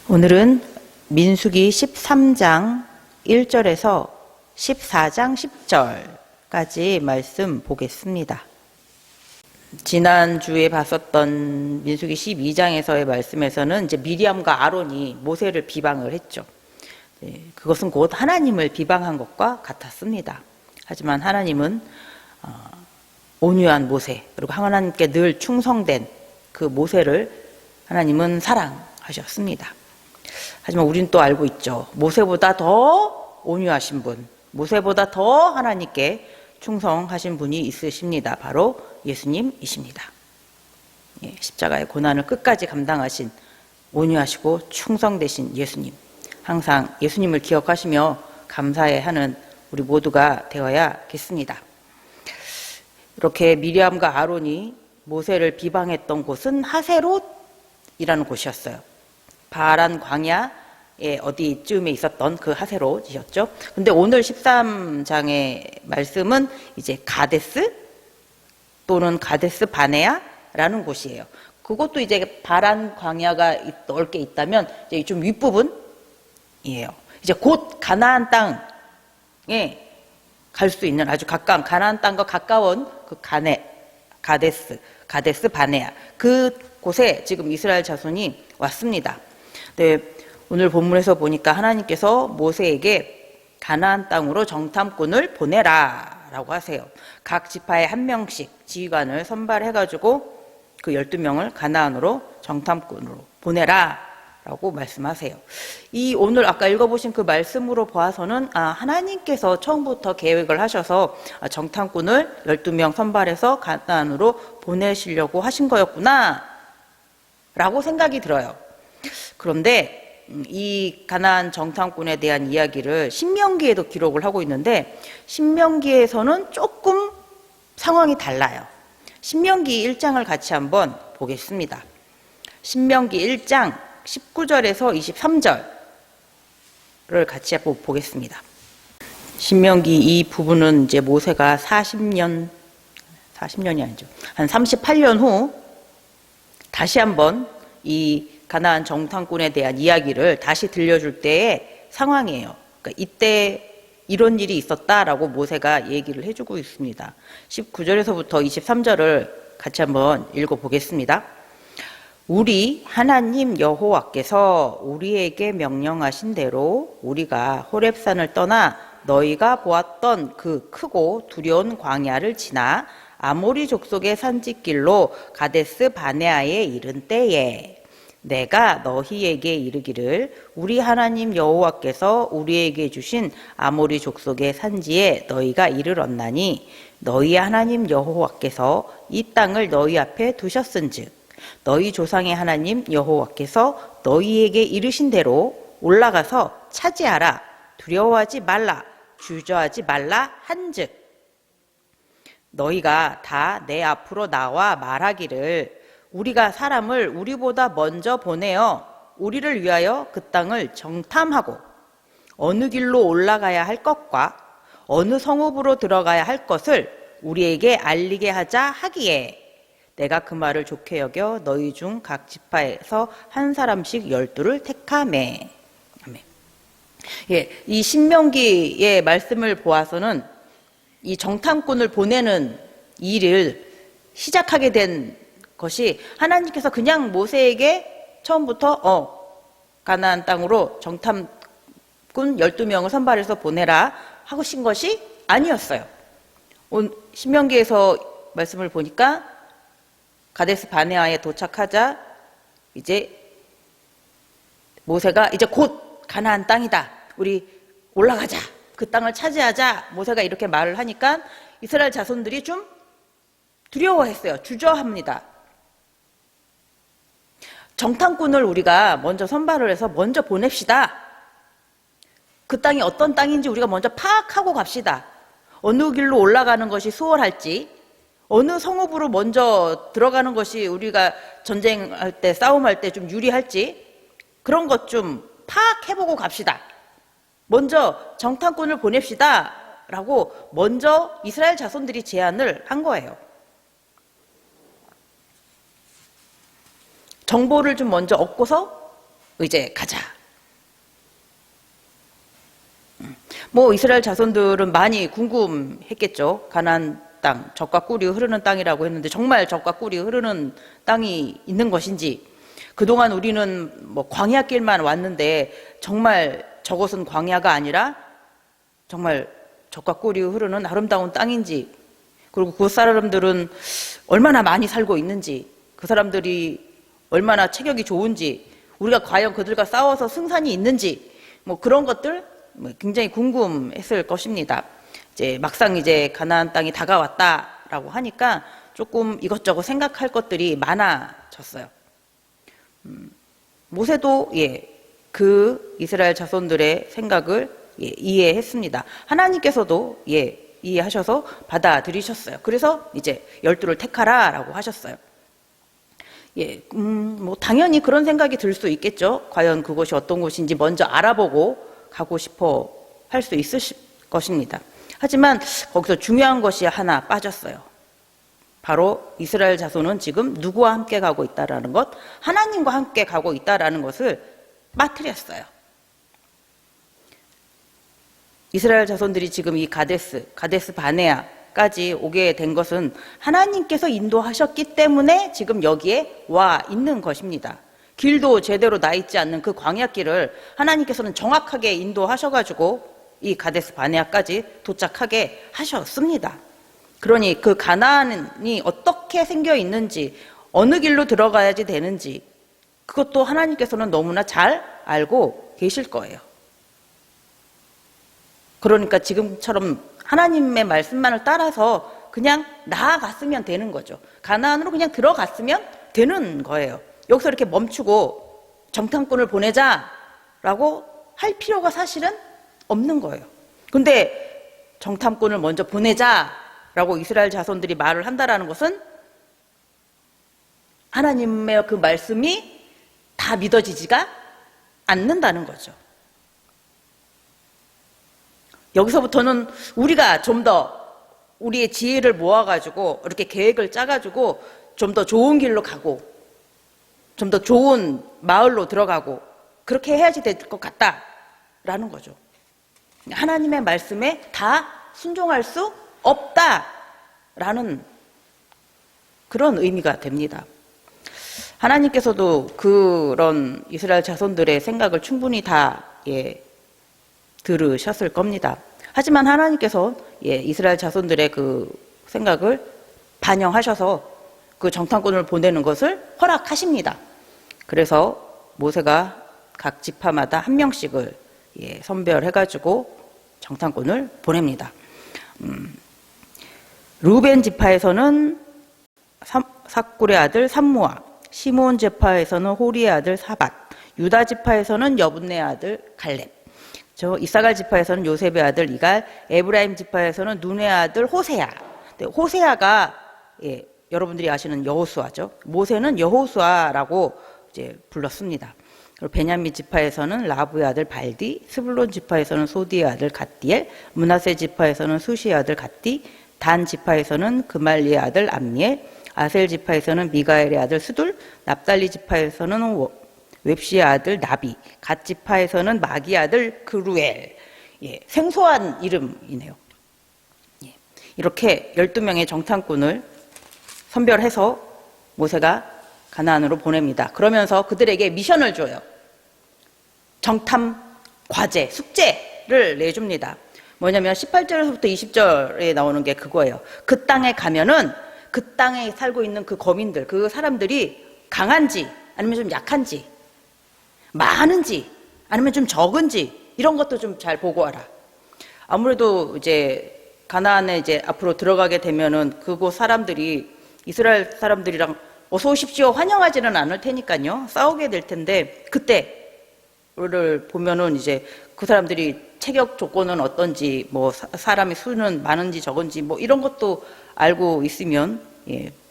오늘은 민수기 13장 1절에서 14장 10절까지 말씀 보겠습니다. 지난주에 봤었던 민수기 12장에서의 말씀에서는 이제 미리암과 아론이 모세를 비방을 했죠. 그것은 곧 하나님을 비방한 것과 같았습니다. 하지만 하나님은 온유한 모세, 그리고 하나님께 늘 충성된 그 모세를 하나님은 사랑하셨습니다. 하지만 우리는 또 알고 있죠. 모세보다 더 온유하신 분, 모세보다 더 하나님께 충성하신 분이 있으십니다. 바로 예수님이십니다. 십자가의 고난을 끝까지 감당하신 온유하시고 충성되신 예수님, 항상 예수님을 기억하시며 감사해하는 우리 모두가 되어야겠습니다. 이렇게 미리암과 아론이 모세를 비방했던 곳은 하세롯이라는 곳이었어요. 바란 광야에 어디쯤에 있었던 그 하세롯이었죠. 근데 오늘 13장의 말씀은 이제 가데스 또는 가데스 바네아라는 곳이에요. 그것도 이제 바란 광야가 넓게 있다면 이제 좀 윗부분이에요. 이제 곧 가나안 땅에 갈 수 있는 아주 가까운, 가나안 땅과 가까운 그 가데스 바네아, 그 곳에 지금 이스라엘 자손이 왔습니다. 네, 오늘 본문에서 보니까 하나님께서 모세에게 가나안 땅으로 정탐꾼을 보내라 라고 하세요. 각 지파에 한 명씩 지휘관을 선발해가지고 그 12명을 가나안으로 정탐꾼으로 보내라 라고 말씀하세요. 이 오늘 아까 읽어보신 그 말씀으로 보아서는 하나님께서 처음부터 계획을 하셔서 정탐꾼을 12명 선발해서 가나안으로 보내시려고 하신 거였구나 라고 생각이 들어요. 그런데 이 가나안 정탐꾼에 대한 이야기를 신명기에도 기록을 하고 있는데 신명기에서는 조금 상황이 달라요. 신명기 1장을 같이 한번 보겠습니다. 신명기 1장 19절에서 23절을 같이 한번 보겠습니다. 신명기 이 부분은 이제 모세가 40년이 아니죠. 한 38년 후 다시 한번 이 가나안 정탐꾼에 대한 이야기를 다시 들려줄 때의 상황이에요. 그러니까 이때 이런 일이 있었다라고 모세가 얘기를 해주고 있습니다. 19절에서부터 23절을 같이 한번 읽어보겠습니다. 우리 하나님 여호와께서 우리에게 명령하신 대로 우리가 호렙산을 떠나 너희가 보았던 그 크고 두려운 광야를 지나 아모리 족속의 산지길로 가데스 바네아에 이른 때에 내가 너희에게 이르기를 우리 하나님 여호와께서 우리에게 주신 아모리 족속의 산지에 너희가 이르렀나니 너희 하나님 여호와께서 이 땅을 너희 앞에 두셨은즉 너희 조상의 하나님 여호와께서 너희에게 이르신 대로 올라가서 차지하라, 두려워하지 말라, 주저하지 말라 한즉 너희가 다 내 앞으로 나와 말하기를 우리가 사람을 우리보다 먼저 보내어 우리를 위하여 그 땅을 정탐하고 어느 길로 올라가야 할 것과 어느 성읍으로 들어가야 할 것을 우리에게 알리게 하자 하기에 내가 그 말을 좋게 여겨 너희 중 각 지파에서 한 사람씩 12를 택하매. 아멘. 이 신명기의 말씀을 보아서는 이 정탐꾼을 보내는 일을 시작하게 된 것이 하나님께서 그냥 모세에게 처음부터 가나안 땅으로 정탐꾼 12명을 선발해서 보내라 하신 것이 아니었어요. 신명기에서 말씀을 보니까 가데스 바네아에 도착하자 이제 모세가 이제 곧 가나안 땅이다. 우리 올라가자. 그 땅을 차지하자. 모세가 이렇게 말을 하니까 이스라엘 자손들이 좀 두려워했어요. 주저합니다. 정탐꾼을 우리가 먼저 선발을 해서 먼저 보냅시다. 그 땅이 어떤 땅인지 우리가 먼저 파악하고 갑시다. 어느 길로 올라가는 것이 수월할지, 어느 성읍으로 먼저 들어가는 것이 우리가 전쟁할 때, 싸움할 때 좀 유리할지 그런 것 좀 파악해보고 갑시다. 먼저 정탐꾼을 보냅시다 라고 먼저 이스라엘 자손들이 제안을 한 거예요. 정보를 좀 먼저 얻고서 이제 가자. 뭐 이스라엘 자손들은 많이 궁금했겠죠. 가나안 땅, 젖과 꿀이 흐르는 땅이라고 했는데 정말 젖과 꿀이 흐르는 땅이 있는 것인지, 그동안 우리는 뭐 광야길만 왔는데 정말 저것은 광야가 아니라 정말 젖과 꿀이 흐르는 아름다운 땅인지, 그리고 그 사람들은 얼마나 많이 살고 있는지, 그 사람들이 얼마나 체격이 좋은지, 우리가 과연 그들과 싸워서 승산이 있는지, 뭐 그런 것들 굉장히 궁금했을 것입니다. 이제 막상 이제 가나안 땅이 다가왔다라고 하니까 조금 이것저것 생각할 것들이 많아졌어요. 모세도 그 이스라엘 자손들의 생각을 이해했습니다. 하나님께서도 이해하셔서 받아들이셨어요. 그래서 이제 12를 택하라라고 하셨어요. 뭐 당연히 그런 생각이 들 수 있겠죠. 과연 그곳이 어떤 곳인지 먼저 알아보고 가고 싶어 할 수 있을 것입니다. 하지만 거기서 중요한 것이 하나 빠졌어요. 바로 이스라엘 자손은 지금 누구와 함께 가고 있다라는 것, 하나님과 함께 가고 있다라는 것을 빠뜨렸어요. 이스라엘 자손들이 지금 이 가데스 바네아까지 오게 된 것은 하나님께서 인도하셨기 때문에 지금 여기에 와 있는 것입니다. 길도 제대로 나 있지 않는 그 광야길을 하나님께서는 정확하게 인도하셔가지고 이 가데스 바네아까지 도착하게 하셨습니다. 그러니 그 가나안이 어떻게 생겨 있는지, 어느 길로 들어가야지 되는지, 그것도 하나님께서는 너무나 잘 알고 계실 거예요. 그러니까 지금처럼 하나님의 말씀만을 따라서 그냥 나아갔으면 되는 거죠. 가나안으로 그냥 들어갔으면 되는 거예요. 여기서 이렇게 멈추고 정탐꾼을 보내자라고 할 필요가 사실은 없는 거예요. 근데 정탐꾼을 먼저 보내자라고 이스라엘 자손들이 말을 한다라는 것은 하나님의 그 말씀이 다 믿어지지가 않는다는 거죠. 여기서부터는 우리가 좀 더 우리의 지혜를 모아가지고 이렇게 계획을 짜가지고 좀 더 좋은 길로 가고 좀 더 좋은 마을로 들어가고 그렇게 해야지 될 것 같다라는 거죠. 하나님의 말씀에 다 순종할 수 없다라는 그런 의미가 됩니다. 하나님께서도 그런 이스라엘 자손들의 생각을 충분히 다 들으셨을 겁니다. 하지만 하나님께서 이스라엘 자손들의 그 생각을 반영하셔서 그 정탐꾼을 보내는 것을 허락하십니다. 그래서 모세가 각 지파마다 한 명씩을 선별해가지고 정탐꾼을 보냅니다. 루벤 지파에서는 삭굴의 아들 삼무아, 시몬 지파에서는 호리의 아들 사밧, 유다 지파에서는 여분네 아들 갈렙, 이사갈 지파에서는 요셉의 아들 이갈, 에브라임 지파에서는 눈의 아들 호세아. 호세아가 여러분들이 아시는 여호수아죠. 모세는 여호수아라고 이제 불렀습니다. 그리고 베냐민 지파에서는 라브의 아들 발디, 스불론 지파에서는 소디의 아들 갓디엘, 므낫세 지파에서는 수시의 아들 갓디, 단 지파에서는 그말리의 아들 암미엘, 아셀 지파에서는 미가엘의 아들 스둘, 납달리 지파에서는 웹시의 아들 나비, 갓 지파에서는 마기의 아들 그루엘. 생소한 이름이네요. 이렇게 12명의 정탐꾼을 선별해서 모세가 가나안으로 보냅니다. 그러면서 그들에게 미션을 줘요. 정탐 과제, 숙제를 내줍니다. 뭐냐면 18절에서부터 20절에 나오는 게 그거예요. 그 땅에 가면은 그 땅에 살고 있는 그 거민들, 그 사람들이 강한지 아니면 좀 약한지, 많은지 아니면 좀 적은지 이런 것도 좀 잘 보고 와라. 아무래도 이제 가나안에 이제 앞으로 들어가게 되면은 그곳 사람들이 이스라엘 사람들이랑 어서 오십시오 환영하지는 않을 테니까요. 싸우게 될 텐데 그때를 보면은 이제 그 사람들이 체격 조건은 어떤지, 뭐 사람의 수는 많은지 적은지 뭐 이런 것도 알고 있으면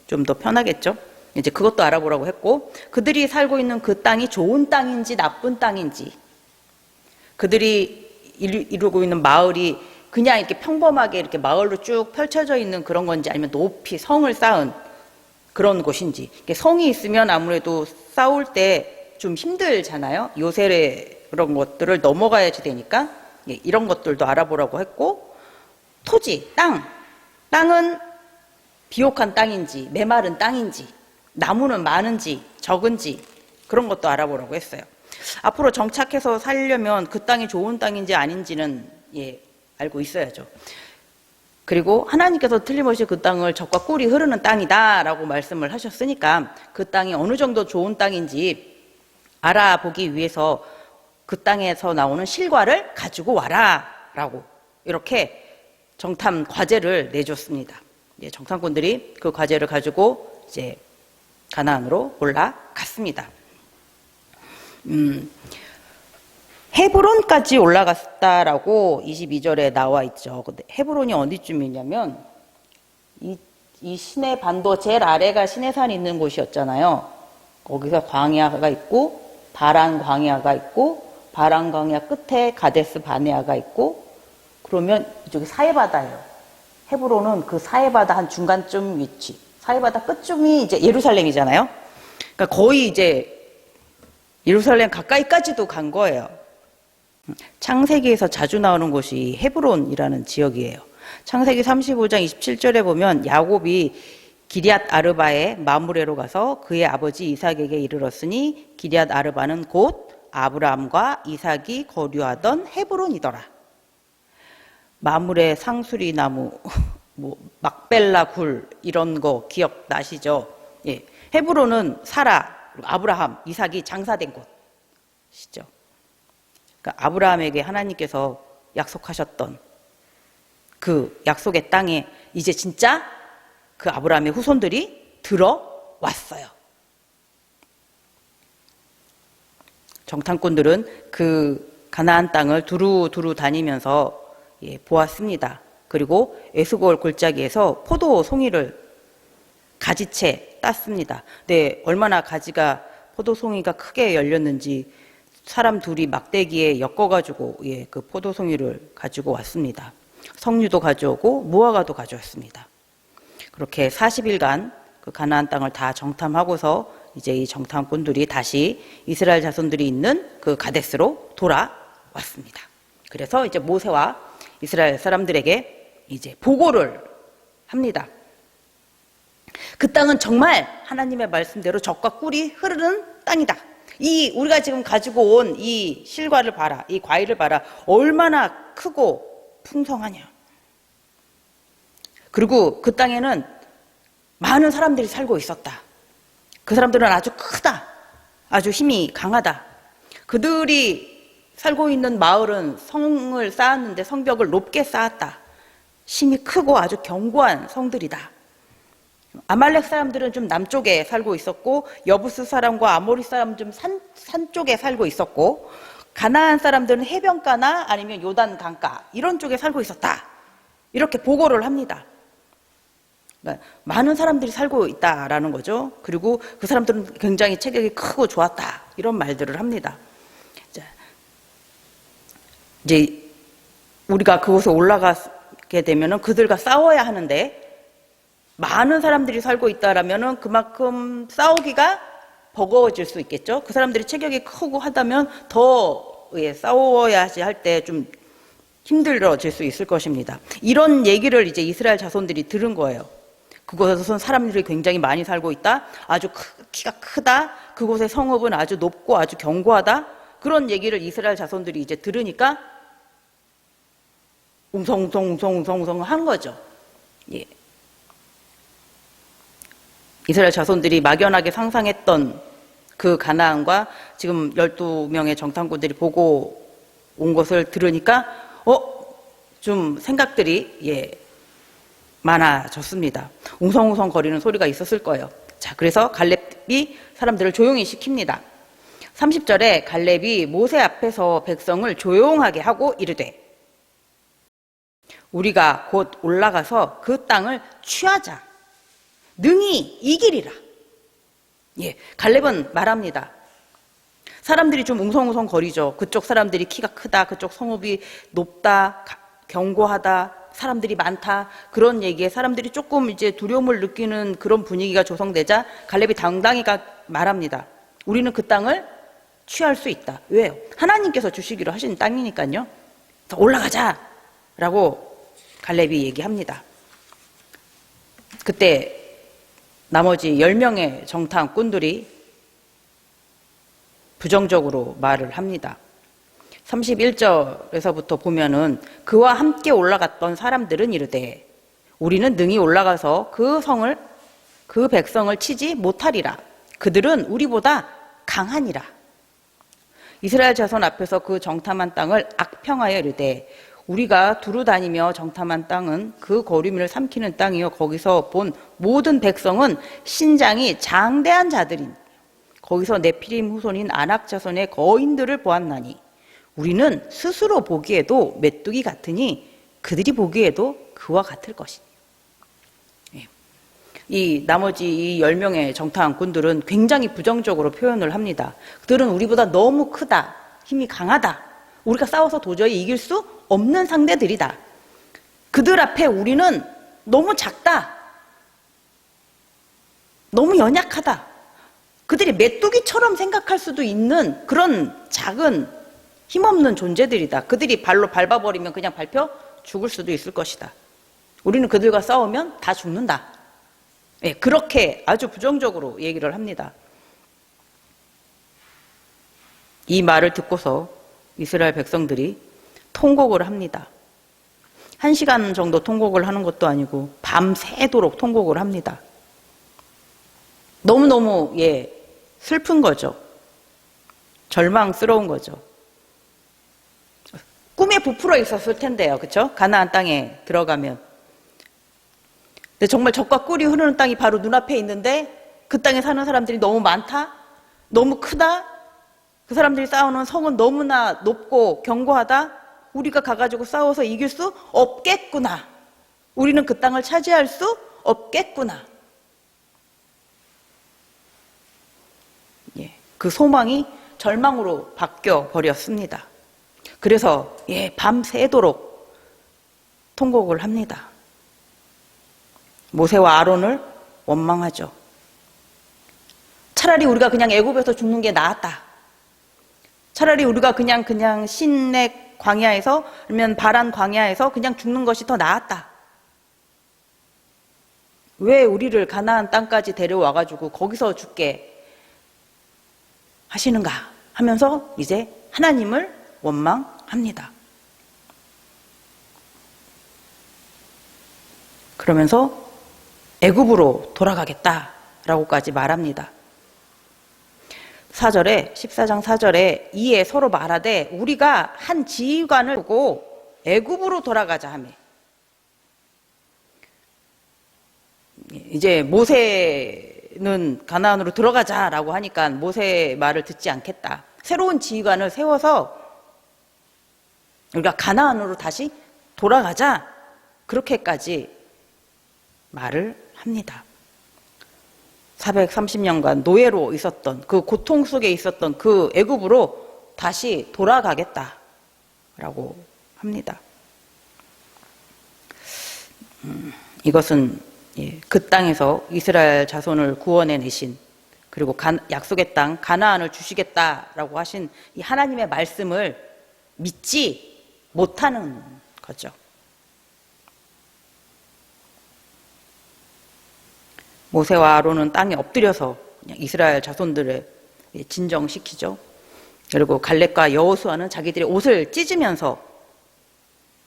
좀 더 편하겠죠. 이제 그것도 알아보라고 했고, 그들이 살고 있는 그 땅이 좋은 땅인지 나쁜 땅인지, 그들이 이루고 있는 마을이 그냥 이렇게 평범하게 이렇게 마을로 쭉 펼쳐져 있는 그런 건지, 아니면 높이 성을 쌓은 그런 곳인지. 성이 있으면 아무래도 싸울 때 좀 힘들잖아요. 요새의 그런 것들을 넘어가야지 되니까 이런 것들도 알아보라고 했고, 토지, 땅은 비옥한 땅인지 메마른 땅인지 나무는 많은지 적은지 그런 것도 알아보라고 했어요. 앞으로 정착해서 살려면 그 땅이 좋은 땅인지 아닌지는 알고 있어야죠. 그리고 하나님께서 틀림없이 그 땅을 젖과 꿀이 흐르는 땅이다라고 말씀을 하셨으니까 그 땅이 어느 정도 좋은 땅인지 알아보기 위해서 그 땅에서 나오는 실과를 가지고 와라라고 이렇게 정탐 과제를 내줬습니다. 정탐꾼들이 그 과제를 가지고 이제 가나안으로 올라갔습니다. 헤브론까지 올라갔다라고 22절에 나와 있죠. 근데 헤브론이 어디쯤이냐면 이 시내 반도 제일 아래가 시내산이 있는 곳이었잖아요. 거기서 광야가 있고 바란 광야가 있고 바란 광야 끝에 가데스 바네아가 있고 그러면 이쪽이 사해바다예요. 헤브론은 그 사해바다 한 중간쯤 위치, 사해바다 끝쯤이 이제 예루살렘이잖아요. 그러니까 거의 이제 예루살렘 가까이까지도 간 거예요. 창세기에서 자주 나오는 곳이 헤브론이라는 지역이에요. 창세기 35장 27절에 보면 야곱이 기럇 아르바에 마므레로 가서 그의 아버지 이삭에게 이르렀으니 기럇 아르바는 곧 아브라함과 이삭이 거류하던 헤브론이더라. 마므레 상수리 나무, 막벨라 굴 이런 거 기억나시죠? 헤브론은 사라, 아브라함, 이삭이 장사된 곳이죠. 그러니까 아브라함에게 하나님께서 약속하셨던 그 약속의 땅에 이제 진짜 그 아브라함의 후손들이 들어왔어요. 정탐꾼들은 그 가나안 땅을 두루두루 다니면서 보았습니다. 그리고 에스골 골짜기에서 포도 송이를 가지채 땄습니다. 근데 얼마나 가지가 포도 송이가 크게 열렸는지 사람 둘이 막대기에 엮어가지고 그 포도 송이를 가지고 왔습니다. 석류도 가져오고 무화과도 가져왔습니다. 그렇게 40일간 그 가나안 땅을 다 정탐하고서 이제 이 정탐꾼들이 다시 이스라엘 자손들이 있는 그 가데스로 돌아왔습니다. 그래서 이제 모세와 이스라엘 사람들에게 이제 보고를 합니다. 그 땅은 정말 하나님의 말씀대로 젖과 꿀이 흐르는 땅이다. 우리가 지금 가지고 온 이 실과를 봐라. 이 과일을 봐라. 얼마나 크고 풍성하냐. 그리고 그 땅에는 많은 사람들이 살고 있었다. 그 사람들은 아주 크다. 아주 힘이 강하다. 그들이 살고 있는 마을은 성을 쌓았는데 성벽을 높게 쌓았다. 힘이 크고 아주 견고한 성들이다. 아말렉 사람들은 좀 남쪽에 살고 있었고 여부스 사람과 아모리 사람 좀 산 쪽에 살고 있었고 가나안 사람들은 해변가나 아니면 요단 강가 이런 쪽에 살고 있었다. 이렇게 보고를 합니다. 그러니까 많은 사람들이 살고 있다라는 거죠. 그리고 그 사람들은 굉장히 체격이 크고 좋았다. 이런 말들을 합니다. 자, 이제 우리가 그곳에 올라가게 되면은 그들과 싸워야 하는데 많은 사람들이 살고 있다라면은 그만큼 싸우기가 버거워질 수 있겠죠. 그 사람들이 체격이 크고 하다면 더 싸워야지 할 때 좀 힘들어질 수 있을 것입니다. 이런 얘기를 이제 이스라엘 자손들이 들은 거예요. 그곳에서는 사람들이 굉장히 많이 살고 있다. 아주 키가 크다. 그곳의 성읍은 아주 높고 아주 견고하다. 그런 얘기를 이스라엘 자손들이 이제 들으니까 웅성웅성 한 거죠. 예. 이스라엘 자손들이 막연하게 상상했던 그 가나안과 지금 12명의 정탐꾼들이 보고 온 것을 들으니까 좀 생각들이 많아졌습니다. 웅성웅성 거리는 소리가 있었을 거예요. 자, 그래서 갈렙이 사람들을 조용히 시킵니다. 30절에 갈렙이 모세 앞에서 백성을 조용하게 하고 이르되 우리가 곧 올라가서 그 땅을 취하자. 능히 이기리라. 갈렙은 말합니다. 사람들이 좀 웅성웅성 거리죠. 그쪽 사람들이 키가 크다. 그쪽 성읍이 높다. 견고하다. 사람들이 많다. 그런 얘기에 사람들이 조금 이제 두려움을 느끼는 그런 분위기가 조성되자 갈렙이 당당히 말합니다. 우리는 그 땅을 취할 수 있다. 왜요? 하나님께서 주시기로 하신 땅이니까요. 올라가자 라고 갈렙이 얘기합니다. 그때 나머지 10명의 정탐꾼들이 부정적으로 말을 합니다. 31절에서부터 보면은 그와 함께 올라갔던 사람들은 이르되 우리는 능히 올라가서 그 백성을 치지 못하리라. 그들은 우리보다 강하니라. 이스라엘 자손 앞에서 그 정탐한 땅을 악평하여 이르되 우리가 두루 다니며 정탐한 땅은 그 거류민을 삼키는 땅이요 거기서 본 모든 백성은 신장이 장대한 자들인 거기서 네피림 후손인 아낙 자손의 거인들을 보았나니 우리는 스스로 보기에도 메뚜기 같으니 그들이 보기에도 그와 같을 것이니. 이 나머지 이 10명의 정탐꾼들은 굉장히 부정적으로 표현을 합니다. 그들은 우리보다 너무 크다, 힘이 강하다, 우리가 싸워서 도저히 이길 수 없는 상대들이다. 그들 앞에 우리는 너무 작다, 너무 연약하다. 그들이 메뚜기처럼 생각할 수도 있는 그런 작은 힘없는 존재들이다. 그들이 발로 밟아버리면 그냥 밟혀 죽을 수도 있을 것이다. 우리는 그들과 싸우면 다 죽는다. 예, 그렇게 아주 부정적으로 얘기를 합니다. 이 말을 듣고서 이스라엘 백성들이 통곡을 합니다. 1시간 정도 통곡을 하는 것도 아니고 밤새도록 통곡을 합니다. 너무너무 슬픈 거죠. 절망스러운 거죠. 꿈에 부풀어 있었을 텐데요. 그렇죠? 가나안 땅에 들어가면. 근데 정말 젖과 꿀이 흐르는 땅이 바로 눈앞에 있는데 그 땅에 사는 사람들이 너무 많다? 너무 크다? 그 사람들이 싸우는 성은 너무나 높고 견고하다? 우리가 가가지고 싸워서 이길 수 없겠구나. 우리는 그 땅을 차지할 수 없겠구나. 그 소망이 절망으로 바뀌어 버렸습니다. 그래서 밤새도록 통곡을 합니다. 모세와 아론을 원망하죠. 차라리 우리가 그냥 애굽에서 죽는 게 나았다. 차라리 우리가 그냥 신의 광야에서 아니면 바란 광야에서 그냥 죽는 것이 더 나았다. 왜 우리를 가나안 땅까지 데려와가지고 거기서 죽게 하시는가 하면서 이제 하나님을 원망합니다. 그러면서 애굽으로 돌아가겠다라고까지 말합니다. 14장 4절에 이에 서로 말하되 우리가 한 지휘관을 두고 애굽으로 돌아가자 하며, 이제 모세는 가나안으로 들어가자라고 하니까 모세 말을 듣지 않겠다. 새로운 지휘관을 세워서 우리가 가나안으로 다시 돌아가자, 그렇게까지 말을 합니다. 430년간 노예로 있었던 그 고통 속에 있었던 그 애굽으로 다시 돌아가겠다라고 합니다. 이것은 그 땅에서 이스라엘 자손을 구원해내신, 그리고 약속의 땅 가나안을 주시겠다라고 하신 이 하나님의 말씀을 믿지 못하는 거죠. 모세와 아론은 땅에 엎드려서 그냥 이스라엘 자손들을 진정시키죠. 그리고 갈렙과 여호수아는 자기들의 옷을 찢으면서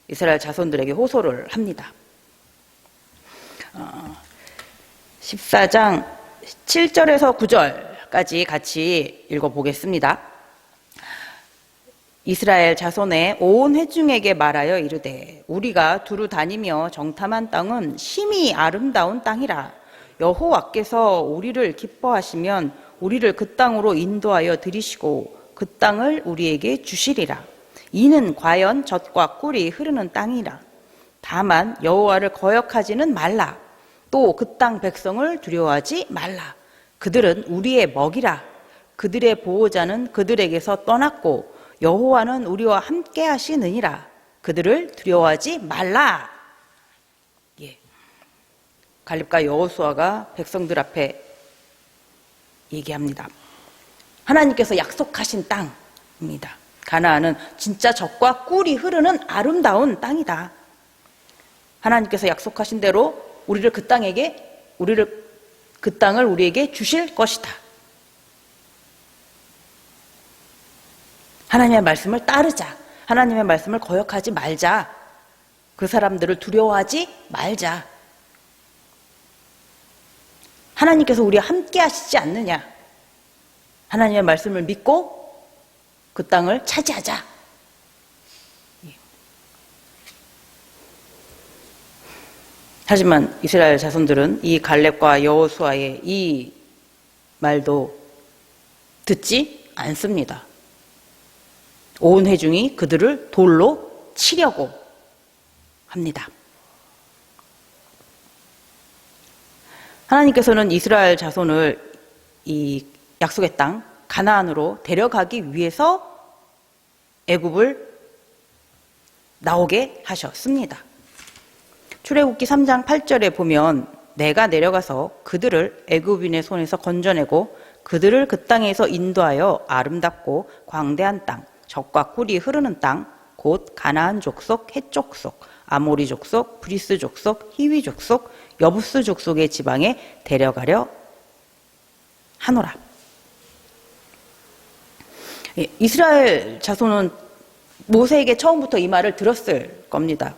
이스라엘 자손들에게 호소를 합니다. 14장 7절에서 9절까지 같이 읽어보겠습니다. 이스라엘 자손의 온 회중에게 말하여 이르되 우리가 두루 다니며 정탐한 땅은 심히 아름다운 땅이라. 여호와께서 우리를 기뻐하시면 우리를 그 땅으로 인도하여 들이시고 그 땅을 우리에게 주시리라. 이는 과연 젖과 꿀이 흐르는 땅이라. 다만 여호와를 거역하지는 말라. 또 그 땅 백성을 두려워하지 말라. 그들은 우리의 먹이라. 그들의 보호자는 그들에게서 떠났고 여호와는 우리와 함께 하시느니라. 그들을 두려워하지 말라. 갈렙과 여호수아가 백성들 앞에 얘기합니다. 하나님께서 약속하신 땅입니다. 가나안은 진짜 젖과 꿀이 흐르는 아름다운 땅이다. 하나님께서 약속하신 대로 우리를 그 땅을 우리에게 주실 것이다. 하나님의 말씀을 따르자. 하나님의 말씀을 거역하지 말자. 그 사람들을 두려워하지 말자. 하나님께서 우리와 함께 하시지 않느냐. 하나님의 말씀을 믿고 그 땅을 차지하자. 하지만 이스라엘 자손들은 이 갈렙과 여호수아의 이 말도 듣지 않습니다. 온 회중이 그들을 돌로 치려고 합니다. 하나님께서는 이스라엘 자손을 이 약속의 땅 가나안으로 데려가기 위해서 애굽을 나오게 하셨습니다. 출애굽기 3장 8절에 보면 내가 내려가서 그들을 애굽인의 손에서 건져내고 그들을 그 땅에서 인도하여 아름답고 광대한 땅, 젖과 꿀이 흐르는 땅, 곧 가나안 족속, 헷 족속, 아모리 족속, 브리스 족속, 히위 족속, 여부스 족속의 지방에 데려가려 하노라. 이스라엘 자손은 모세에게 처음부터 이 말을 들었을 겁니다.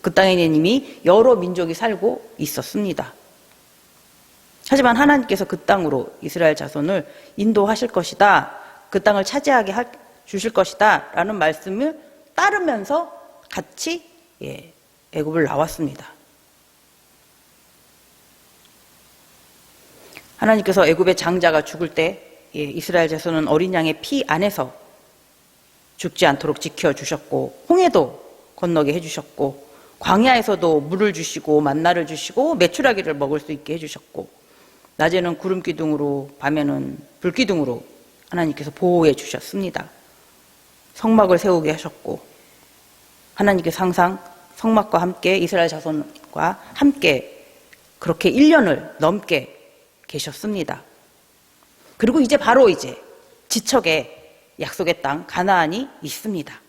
그 땅에는 이미 여러 민족이 살고 있었습니다. 하지만 하나님께서 그 땅으로 이스라엘 자손을 인도하실 것이다. 그 땅을 차지하게 주실 것이다. 라는 말씀을 따르면서 같이 애굽을 나왔습니다. 하나님께서 애굽의 장자가 죽을 때 이스라엘 자손은 어린 양의 피 안에서 죽지 않도록 지켜주셨고 홍해도 건너게 해주셨고 광야에서도 물을 주시고 만나를 주시고 메추라기를 먹을 수 있게 해주셨고 낮에는 구름 기둥으로 밤에는 불 기둥으로 하나님께서 보호해 주셨습니다. 성막을 세우게 하셨고 하나님께서 항상 성막과 함께 이스라엘 자손과 함께 그렇게 1년을 넘게 계셨습니다. 그리고 바로 지척에 약속의 땅 가나안이 있습니다.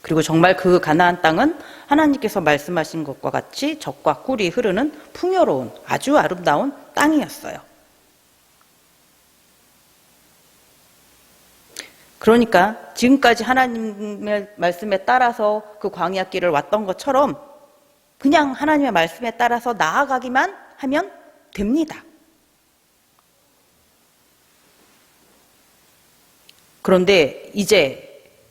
그리고 정말 그 가나안 땅은 하나님께서 말씀하신 것과 같이 젖과 꿀이 흐르는 풍요로운 아주 아름다운 땅이었어요. 그러니까 지금까지 하나님의 말씀에 따라서 그 광야길을 왔던 것처럼 그냥 하나님의 말씀에 따라서 나아가기만 하면 됩니다. 그런데 이제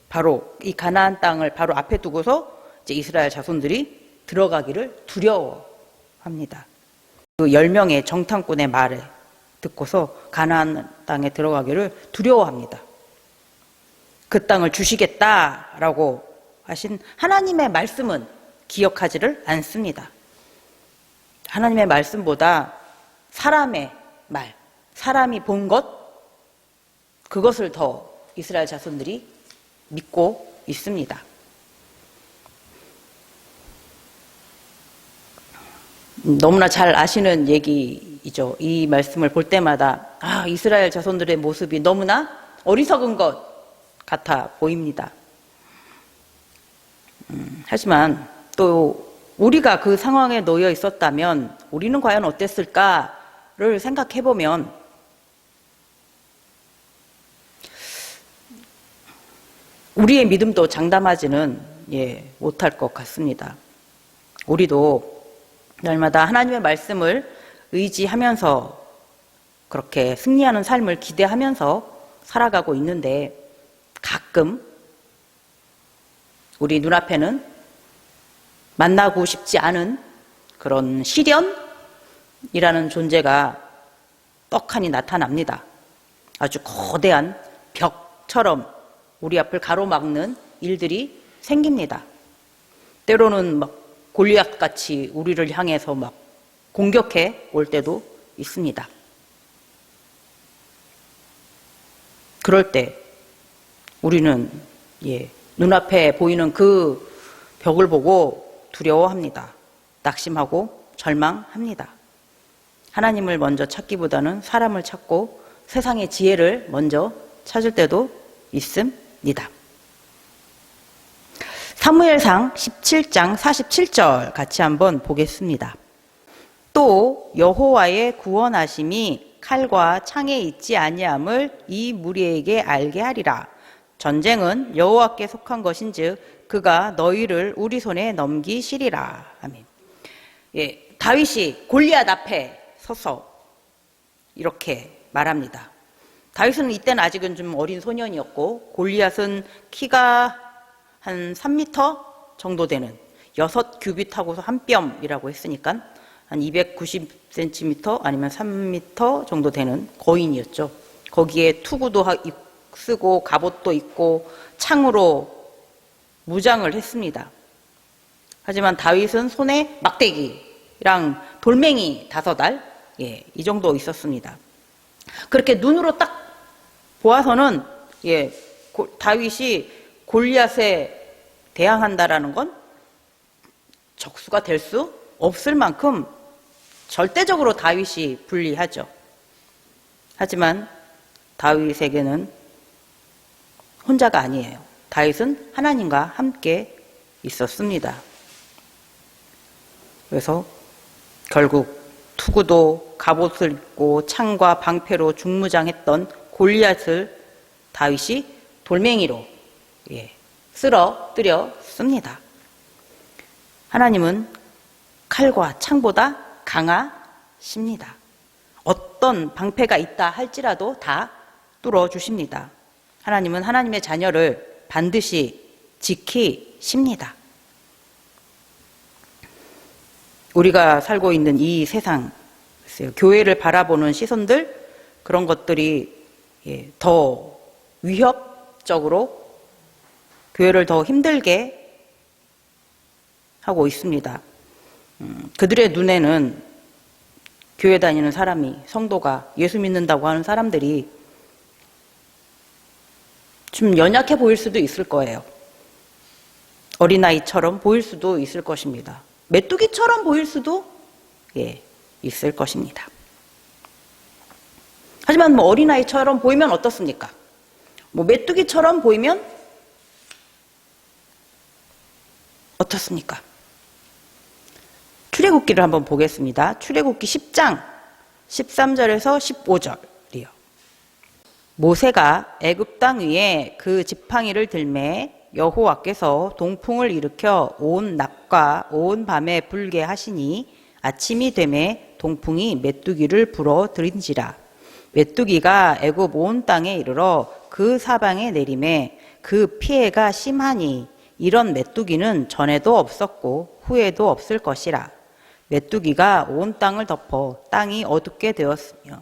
바로 이 가나안 땅을 바로 앞에 두고서 이스라엘 자손들이 들어가기를 두려워합니다. 그 10명의 정탐꾼의 말을 듣고서 가나안 땅에 들어가기를 두려워합니다. 그 땅을 주시겠다라고 하신 하나님의 말씀은 기억하지를 않습니다. 하나님의 말씀보다 사람의 말, 사람이 본 것, 그것을 더 이스라엘 자손들이 믿고 있습니다. 너무나 잘 아시는 얘기이죠. 이 말씀을 볼 때마다 이스라엘 자손들의 모습이 너무나 어리석은 것 같아 보입니다. 하지만 또 우리가 그 상황에 놓여 있었다면 우리는 과연 어땠을까를 생각해 보면 우리의 믿음도 장담하지는 못할 것 같습니다. 우리도 날마다 하나님의 말씀을 의지하면서 그렇게 승리하는 삶을 기대하면서 살아가고 있는데 가끔 우리 눈앞에는 만나고 싶지 않은 그런 시련이라는 존재가 떡하니 나타납니다. 아주 거대한 벽처럼 우리 앞을 가로막는 일들이 생깁니다. 때로는 골리앗같이 우리를 향해서 공격해 올 때도 있습니다. 그럴 때 우리는 눈앞에 보이는 그 벽을 보고 두려워합니다. 낙심하고 절망합니다. 하나님을 먼저 찾기보다는 사람을 찾고 세상의 지혜를 먼저 찾을 때도 있습니다. 사무엘상 17장 47절 같이 한번 보겠습니다. 또 여호와의 구원하심이 칼과 창에 있지 아니함을 이 무리에게 알게 하리라. 전쟁은 여호와께 속한 것인즉 그가 너희를 우리 손에 넘기시리라. 아멘. 예, 다윗이 골리앗 앞에 서서 이렇게 말합니다. 다윗은 이때는 아직은 좀 어린 소년이었고 골리앗은 키가 한 3m 정도 되는 6규빗하고서 한 뼘이라고 했으니까 한 290cm 아니면 3m 정도 되는 거인이었죠. 거기에 투구도 쓰고 갑옷도 입고 창으로 무장을 했습니다. 하지만 다윗은 손에 막대기랑 돌멩이 5알, 이 정도 있었습니다. 그렇게 눈으로 딱 보아서는 다윗이 골리앗에 대항한다라는 건 적수가 될 수 없을 만큼 절대적으로 다윗이 불리하죠. 하지만 다윗에게는 혼자가 아니에요. 다윗은 하나님과 함께 있었습니다. 그래서 결국 투구도 갑옷을 입고 창과 방패로 중무장했던 골리앗을 다윗이 돌멩이로 쓰러뜨렸습니다. 하나님은 칼과 창보다 강하십니다. 어떤 방패가 있다 할지라도 다 뚫어주십니다. 하나님은 하나님의 자녀를 반드시 지키십니다. 우리가 살고 있는 이 세상, 교회를 바라보는 시선들, 그런 것들이 더 위협적으로 교회를 더 힘들게 하고 있습니다. 그들의 눈에는 교회 다니는 사람이, 성도가, 예수 믿는다고 하는 사람들이 좀 연약해 보일 수도 있을 거예요. 어린아이처럼 보일 수도 있을 것입니다. 메뚜기처럼 보일 수도 있을 것입니다. 하지만 어린아이처럼 보이면 어떻습니까? 메뚜기처럼 보이면 어떻습니까? 출애굽기를 한번 보겠습니다. 출애굽기 10장 13절에서 15절이요. 모세가 애굽 땅 위에 그 지팡이를 들매 여호와께서 동풍을 일으켜 온 낮과 온 밤에 불게 하시니 아침이 되매 동풍이 메뚜기를 불어 들인지라. 메뚜기가 애굽 온 땅에 이르러 그 사방에 내림에 그 피해가 심하니 이런 메뚜기는 전에도 없었고 후에도 없을 것이라. 메뚜기가 온 땅을 덮어 땅이 어둡게 되었으며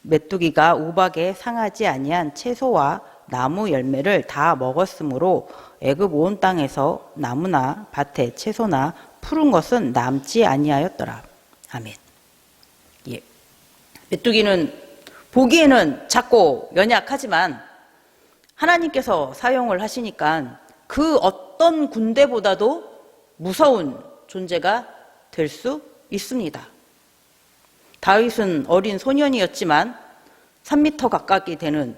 메뚜기가 우박에 상하지 아니한 채소와 나무 열매를 다 먹었으므로 애굽 온 땅에서 나무나 밭에 채소나 푸른 것은 남지 아니하였더라. 아멘. 메뚜기는 보기에는 작고 연약하지만 하나님께서 사용을 하시니까 그 어떤 군대보다도 무서운 존재가 될 수 있습니다. 다윗은 어린 소년이었지만 3m 가까이 되는,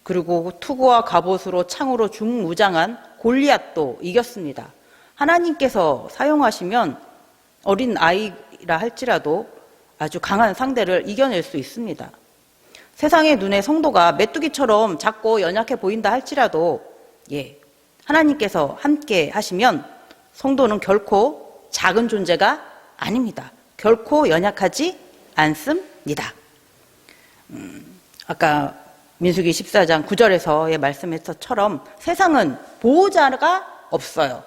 그리고 투구와 갑옷으로 창으로 중무장한 골리앗도 이겼습니다. 하나님께서 사용하시면 어린 아이라 할지라도 아주 강한 상대를 이겨낼 수 있습니다. 세상의 눈에 성도가 메뚜기처럼 작고 연약해 보인다 할지라도 하나님께서 함께 하시면 성도는 결코 작은 존재가 아닙니다. 결코 연약하지 않습니다. 아까 민수기 14장 9절에서의 말씀에서처럼 세상은 보호자가 없어요.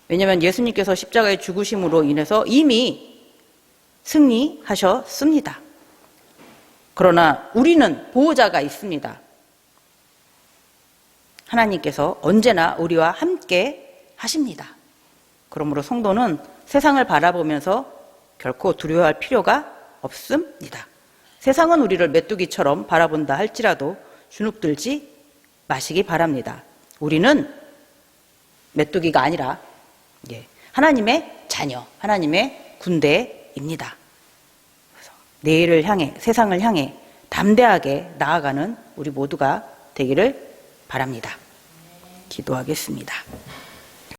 왜냐하면 예수님께서 십자가의 죽으심으로 인해서 이미 승리하셨습니다. 그러나 우리는 보호자가 있습니다. 하나님께서 언제나 우리와 함께 하십니다. 그러므로 성도는 세상을 바라보면서 결코 두려워할 필요가 없습니다. 세상은 우리를 메뚜기처럼 바라본다 할지라도 주눅들지 마시기 바랍니다. 우리는 메뚜기가 아니라 하나님의 자녀, 하나님의 군대입니다. 내일을 향해, 세상을 향해 담대하게 나아가는 우리 모두가 되기를 바랍니다. 기도하겠습니다.